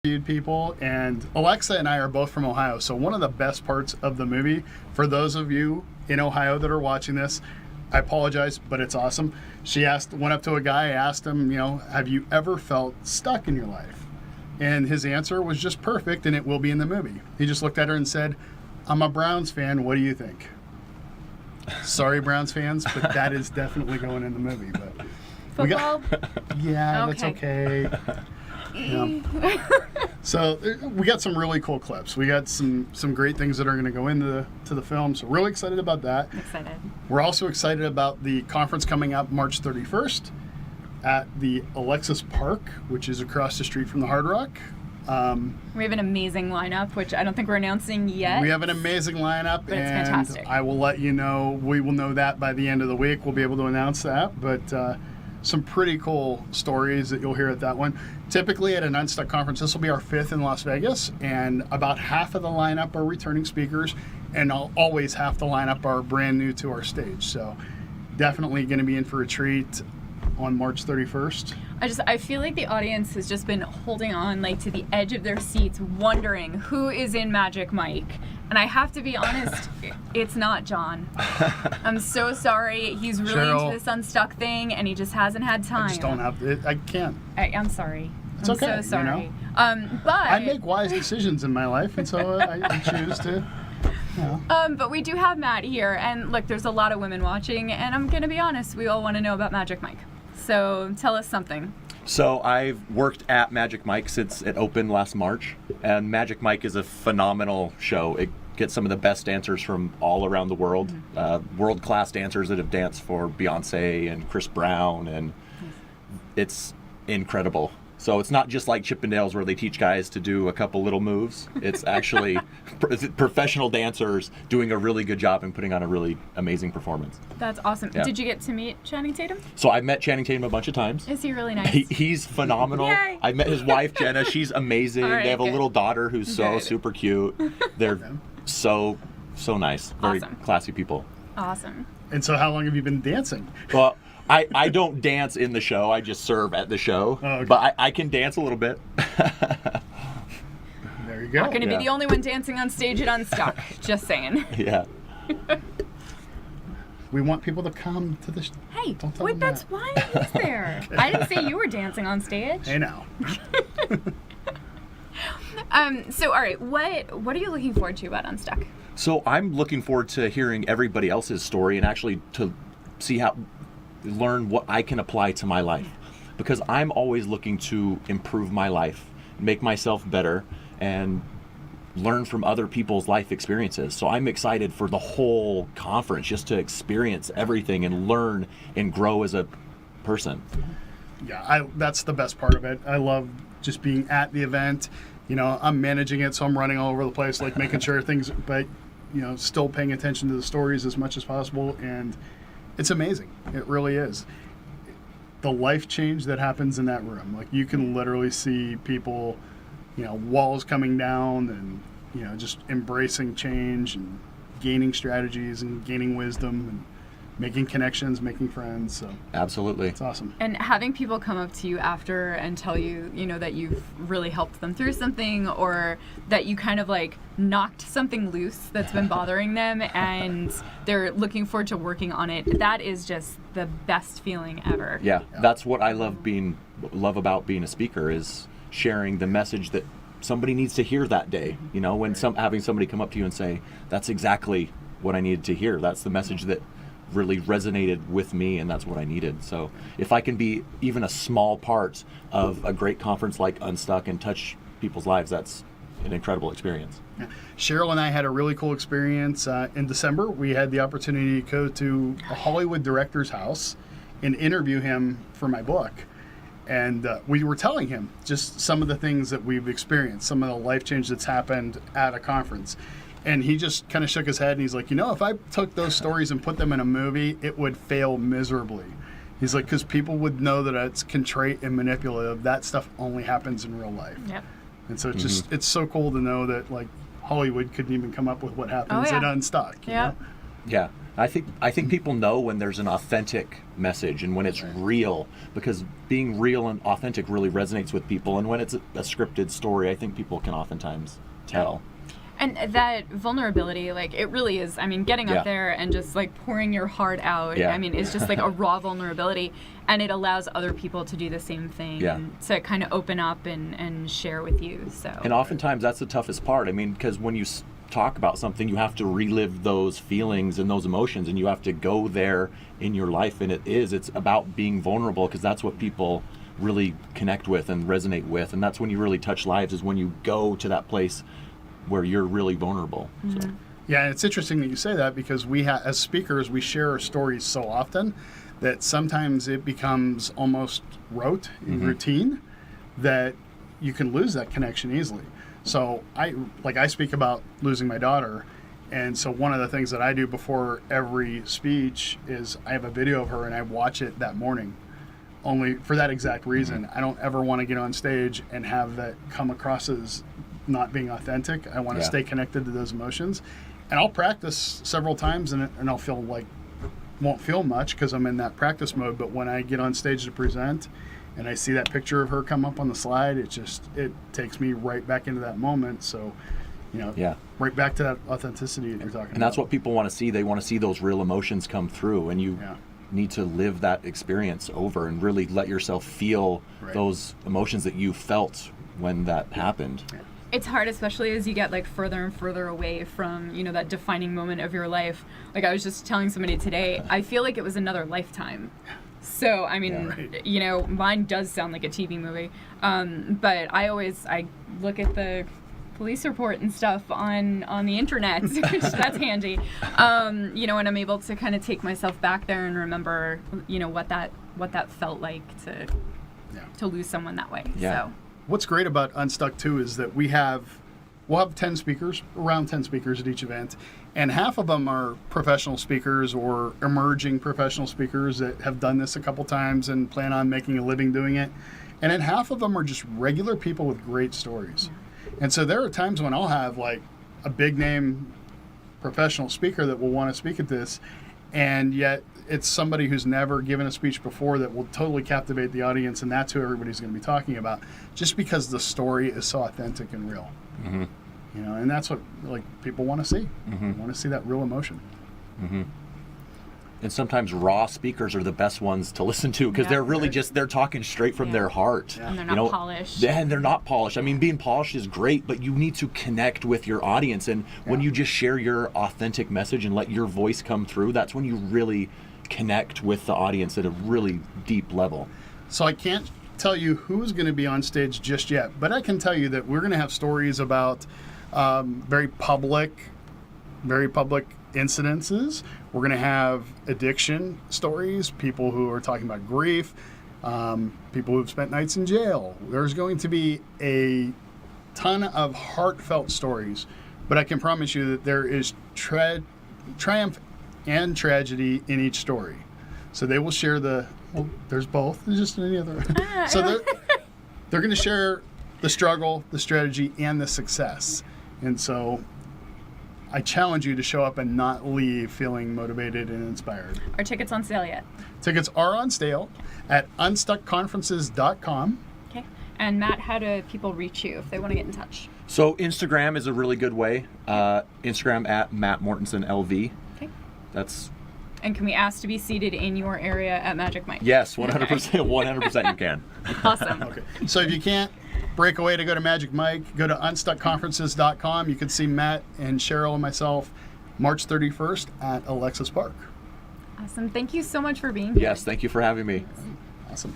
interviewed people, and Alexa and I are both from Ohio, so one of the best parts of the movie, for those of you in Ohio that are watching this, I apologize, but it's awesome. She went up to a guy, asked him, have you ever felt stuck in your life? And his answer was just perfect, and it will be in the movie. He just looked at her and said, I'm a Browns fan, what do you think? Sorry, Browns fans, but that is definitely going in the movie. But Football? Yeah, that's okay. So we got some really cool clips. We got some great things that are going to go into the film. So really excited about that. Excited. We're also excited about the conference coming up March 31st at the Alexis Park, which is across the street from the Hard Rock. We have an amazing lineup, which I don't think we're announcing yet. We have an amazing lineup, but it's and fantastic. I will let you know. We will know that by the end of the week. We'll be able to announce that, but some pretty cool stories that you'll hear at that one. Typically at an Unstuck conference, this will be our 5th in Las Vegas, and about half of the lineup are returning speakers, and always half the lineup are brand new to our stage. So definitely going to be in for a treat on March 31st. I feel like the audience has just been holding on to the edge of their seats, wondering who is in Magic Mike. And I have to be honest, it's not John. I'm so sorry. He's really Cheryl, into this Unstuck thing, and he just hasn't had time. I just don't have it. I can't. I'm sorry. It's I'm okay, so sorry. But I make wise decisions in my life, and so I choose to. But we do have Matt here, and look, there's a lot of women watching, and I'm gonna be honest, we all want to know about Magic Mike. So tell us something. So I've worked at Magic Mike since it opened last March, and Magic Mike is a phenomenal show. It gets some of the best dancers from all around the world, world-class dancers that have danced for Beyonce and Chris Brown, and it's incredible. So it's not just like Chippendales where they teach guys to do a couple little moves. It's actually professional dancers doing a really good job and putting on a really amazing performance. That's awesome. Yeah. Did you get to meet Channing Tatum? So I met Channing Tatum a bunch of times. Is he really nice? He's phenomenal. Yay. I met his wife, Jenna. She's amazing. All right, they have a good. little daughter who's so Good. super cute. They're so nice. Very Awesome. classy people. Awesome. And so how long have you been dancing? Well, I don't dance in the show. I just serve at the show. Oh, okay. But I can dance a little bit. There you go. Not going to be the only one dancing on stage at Unstuck. Just saying. Yeah. We want people to come to the Hey, Don't tell wait, them that's that. why he's there. I didn't say you were dancing on stage. Hey now. So, all right, what are you looking forward to about Unstuck? So I'm looking forward to hearing everybody else's story and actually to learn what I can apply to my life, because I'm always looking to improve my life, make myself better, and learn from other people's life experiences. So I'm excited for the whole conference, just to experience everything and learn and grow as a person. Yeah, that's the best part of it. I love just being at the event. I'm managing it, so I'm running all over the place, making sure things, but still paying attention to the stories as much as possible, and it's amazing. It really is. The life change that happens in that room. You can literally see people, walls coming down and, just embracing change and gaining strategies and gaining wisdom and making connections, making friends. So Absolutely. it's awesome. And having people come up to you after and tell you, that you've really helped them through something, or that you kind of knocked something loose that's been bothering them and they're looking forward to working on it. That is just the best feeling ever. Yeah, that's what I love about being a speaker, is sharing the message that somebody needs to hear that day. When having somebody come up to you and say, that's exactly what I needed to hear. That's the message that really resonated with me, and that's what I needed. So if I can be even a small part of a great conference like Unstuck and touch people's lives, that's an incredible experience. Yeah. Cheryl and I had a really cool experience in December. We had the opportunity to go to a Hollywood director's house and interview him for my book. And we were telling him just some of the things that we've experienced, some of the life change that's happened at a conference. And he just kind of shook his head and he's like, if I took those stories and put them in a movie, it would fail miserably. He's like, because people would know that it's contrite and manipulative. That stuff only happens in real life. Yep. And so it's so cool to know that Hollywood couldn't even come up with what happens at Unstuck. Yeah. Yeah. I think people know when there's an authentic message and when it's real, because being real and authentic really resonates with people. And when it's a scripted story, I think people can oftentimes tell. And that vulnerability, like, it really is, I mean, getting Yeah. up there and just, like, pouring your heart out, Yeah. I mean, it's just, like, a raw vulnerability, and it allows other people to do the same thing, Yeah. and to kind of open up and share with you, so. And oftentimes that's the toughest part. I mean, because when you talk about something, you have to relive those feelings and those emotions, and you have to go there in your life, and it's about being vulnerable, because that's what people really connect with and resonate with, and that's when you really touch lives, is when you go to that place where you're really vulnerable. So. Yeah, and it's interesting that you say that, because we as speakers, we share our stories so often that sometimes it becomes almost rote and routine, that you can lose that connection easily. So I speak about losing my daughter, and so one of the things that I do before every speech is I have a video of her and I watch it that morning, only for that exact reason. I don't ever want to get on stage and have that come across as not being authentic. I want to stay connected to those emotions, and I'll practice several times, and I'll feel like won't feel much because I'm in that practice mode. But when I get on stage to present and I see that picture of her come up on the slide, it takes me right back into that moment. So, right back to that authenticity that you're talking about. And that's what people want to see. They want to see those real emotions come through, and you need to live that experience over and really let yourself feel those emotions that you felt when that happened. It's hard, especially as you get, like, further and further away from, that defining moment of your life. Like, I was just telling somebody today, I feel like it was another lifetime. So, I mean, mine does sound like a TV movie. But I look at the police report and stuff on the internet, which that's handy. And I'm able to kind of take myself back there and remember, what that felt like to lose someone that way. Yeah. So. What's great about Unstuck too is that we'll have 10 speakers, around 10 speakers at each event, and half of them are professional speakers or emerging professional speakers that have done this a couple times and plan on making a living doing it. And then half of them are just regular people with great stories. And so there are times when I'll have, like, a big name professional speaker that will want to speak at this, and yet it's somebody who's never given a speech before that will totally captivate the audience, and that's who everybody's going to be talking about, just because the story is so authentic and real. And that's what, like, people want to see. They want to see that real emotion. And sometimes raw speakers are the best ones to listen to, because they're really they're talking straight from their heart. And they're not polished. Yeah, and they're not polished. I mean, being polished is great, but you need to connect with your audience. And when you just share your authentic message and let your voice come through, that's when you really connect with the audience at a really deep level. So I can't tell you who's going to be on stage just yet, but I can tell you that we're going to have stories about very public incidences. We're going to have addiction stories, people who are talking about grief, people who've spent nights in jail. There's going to be a ton of heartfelt stories, but I can promise you that there is triumph and tragedy in each story. So they will share there's both. There's just any other. So they're going to share the struggle, the strategy, and the success. And so I challenge you to show up and not leave feeling motivated and inspired. Are tickets on sale yet? Tickets are on sale at unstuckconferences.com. Okay. And Matt, how do people reach you if they want to get in touch? So Instagram is a really good way. Instagram at Matt Mortensen LV. Okay. That's. And can we ask to be seated in your area at Magic Mike? Yes, 100%. 100% you can. Awesome. Okay. So if you can't break away to go to Magic Mike, go to unstuckconferences.com. You can see Matt and Cheryl and myself March 31st at Alexis Park. Awesome. Thank you so much for being here. Yes, thank you for having me. Awesome.